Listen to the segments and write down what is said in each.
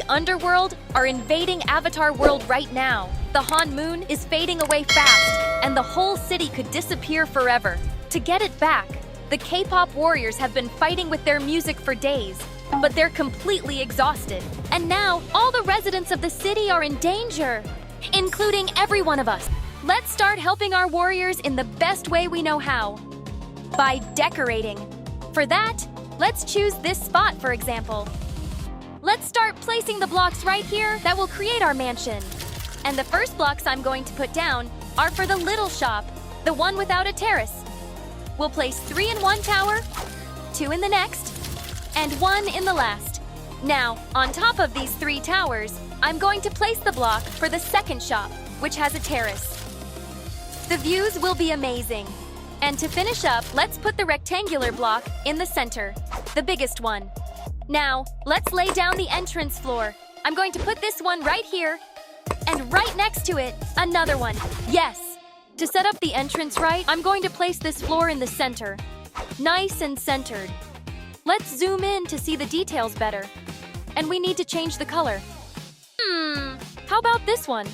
underworld are invading Avatar World right now. The Han Moon is fading away fast, and the whole city could disappear forever. To get it back, the K-pop warriors have been fighting with their music for days, but they're completely exhausted. And now, all the residents of the city are in danger, including every one of us. Let's start helping our warriors in the best way we know how, by decorating. For that, let's choose this spot, for example. Let's start placing the blocks right here that will create our mansion. And the first blocks I'm going to put down are for the little shop, the one without a terrace. We'll place 3 in one tower, 2 in the next, and 1 in the last. Now, on top of these 3 towers, I'm going to place the block for the second shop, which has a terrace. The views will be amazing. And to finish up, let's put the rectangular block in the center, the biggest one. Now, let's lay down the entrance floor. I'm going to put this one right here, and right next to it, another one. Yes! To set up the entrance right, I'm going to place this floor in the center. Nice and centered. Let's zoom in to see the details better. And we need to change the color. How about this one?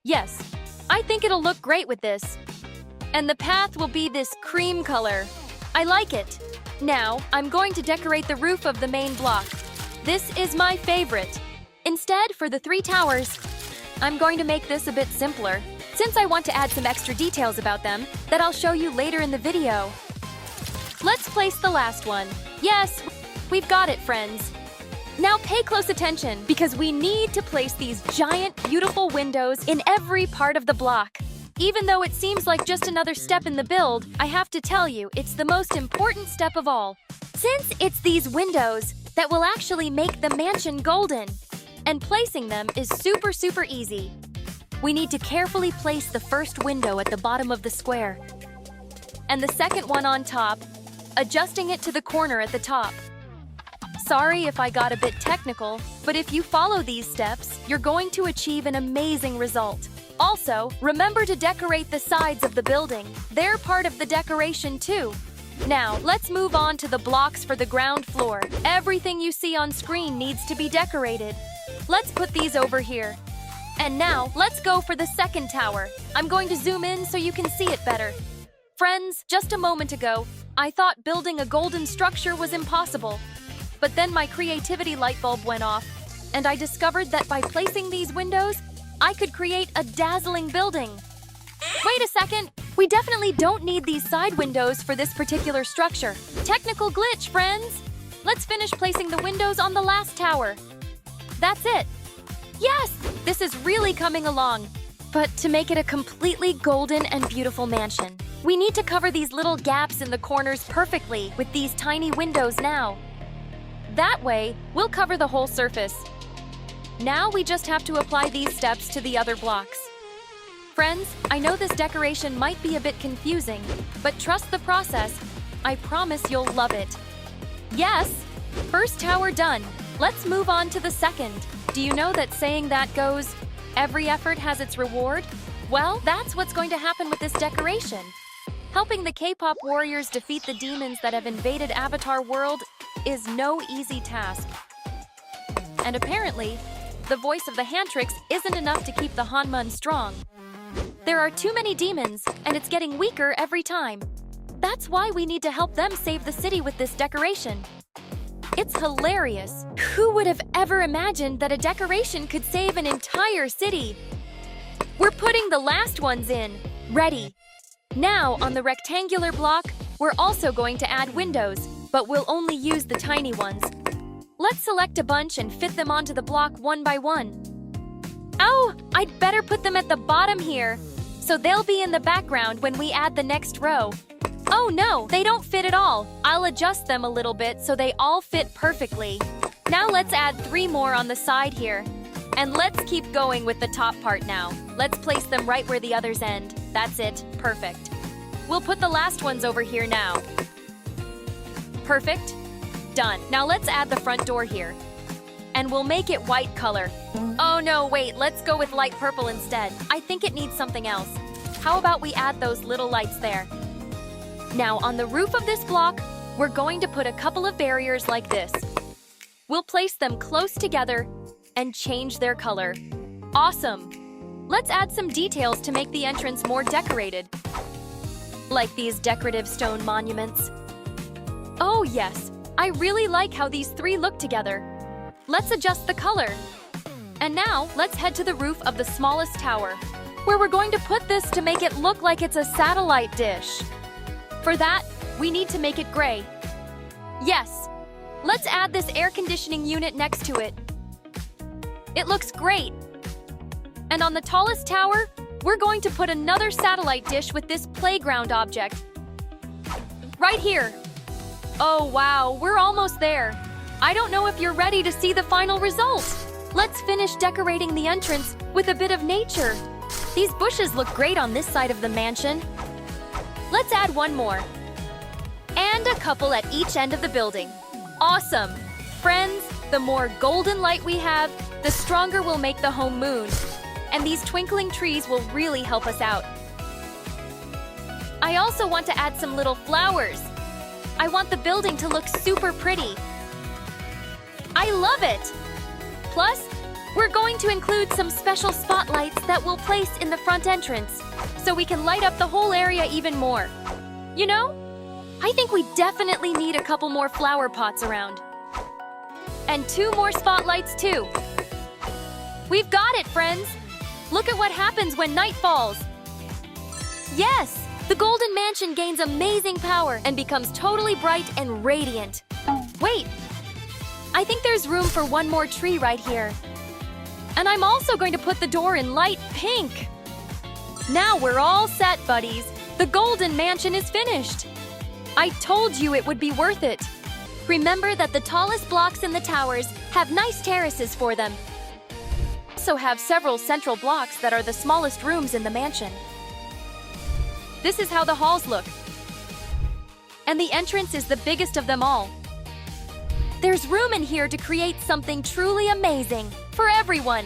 Yes, I think it'll look great with this. And the path will be this cream color. I like it. Now, I'm going to decorate the roof of the main block. This is my favorite. Instead, for the 3 towers, I'm going to make this a bit simpler, since I want to add some extra details about them that I'll show you later in the video. Let's place the last one. Yes, we've got it, friends. Now pay close attention, because we need to place these giant, beautiful windows in every part of the block. Even though it seems like just another step in the build, I have to tell you, it's the most important step of all. Since it's these windows that will actually make the mansion golden. And placing them is super easy. We need to carefully place the first window at the bottom of the square. And the second one on top, adjusting it to the corner at the top. Sorry if I got a bit technical, but if you follow these steps, you're going to achieve an amazing result. Also, remember to decorate the sides of the building. They're part of the decoration too. Now, let's move on to the blocks for the ground floor. Everything you see on screen needs to be decorated. Let's put these over here. And now, let's go for the second tower. I'm going to zoom in so you can see it better. Friends, just a moment ago, I thought building a golden structure was impossible. But then my creativity light bulb went off, and I discovered that by placing these windows, I could create a dazzling building. Wait a second! We definitely don't need these side windows for this particular structure. Technical glitch, friends! Let's finish placing the windows on the last tower. That's it! Yes! This is really coming along. But to make it a completely golden and beautiful mansion, we need to cover these little gaps in the corners perfectly with these tiny windows now. That way, we'll cover the whole surface. Now we just have to apply these steps to the other blocks. Friends, I know this decoration might be a bit confusing, but trust the process. I promise you'll love it. Yes! First tower done. Let's move on to the second. Do you know that saying that goes, every effort has its reward? Well, that's what's going to happen with this decoration. Helping the K-pop warriors defeat the demons that have invaded Avatar World is no easy task. And apparently, the voice of the Hantrix isn't enough to keep the Hanmun strong. There are too many demons, and it's getting weaker every time. That's why we need to help them save the city with this decoration. It's hilarious. Who would have ever imagined that a decoration could save an entire city? We're putting the last ones in. Ready. Now, on the rectangular block, we're also going to add windows, but we'll only use the tiny ones. Let's select a bunch and fit them onto the block one by one. Oh, I'd better put them at the bottom here, so they'll be in the background when we add the next row. Oh no, they don't fit at all. I'll adjust them a little bit so they all fit perfectly. Now let's add 3 more on the side here. And let's keep going with the top part now. Let's place them right where the others end. That's it, perfect. We'll put the last ones over here now. Perfect. Done. Now let's add the front door here. And we'll make it white color. Oh no, wait, let's go with light purple instead. I think it needs something else. How about we add those little lights there? Now, on the roof of this block, we're going to put a couple of barriers like this. We'll place them close together and change their color. Awesome! Let's add some details to make the entrance more decorated. Like these decorative stone monuments. Oh yes, I really like how these three look together. Let's adjust the color. And now, let's head to the roof of the smallest tower, where we're going to put this to make it look like it's a satellite dish. For that, we need to make it gray. Yes, let's add this air conditioning unit next to it. It looks great. And on the tallest tower, we're going to put another satellite dish with this playground object. Right here. Oh wow, we're almost there. I don't know if you're ready to see the final result. Let's finish decorating the entrance with a bit of nature. These bushes look great on this side of the mansion. Let's add one more. And a couple at each end of the building. Awesome! Friends, the more golden light we have, the stronger we'll make the home moon. And these twinkling trees will really help us out. I also want to add some little flowers. I want the building to look super pretty. I love it! Plus, we're going to include some special spotlights that we'll place in the front entrance, so we can light up the whole area even more. You know, I think we definitely need a couple more flower pots around. And 2 more spotlights too. We've got it, friends! Look at what happens when night falls. Yes! The Golden Mansion gains amazing power and becomes totally bright and radiant. Wait! I think there's room for one more tree right here. And I'm also going to put the door in light pink. Now we're all set, buddies. The Golden Mansion is finished. I told you it would be worth it. Remember that the tallest blocks in the towers have nice terraces for them. Also have several central blocks that are the smallest rooms in the mansion. This is how the halls look. And the entrance is the biggest of them all. There's room in here to create something truly amazing for everyone.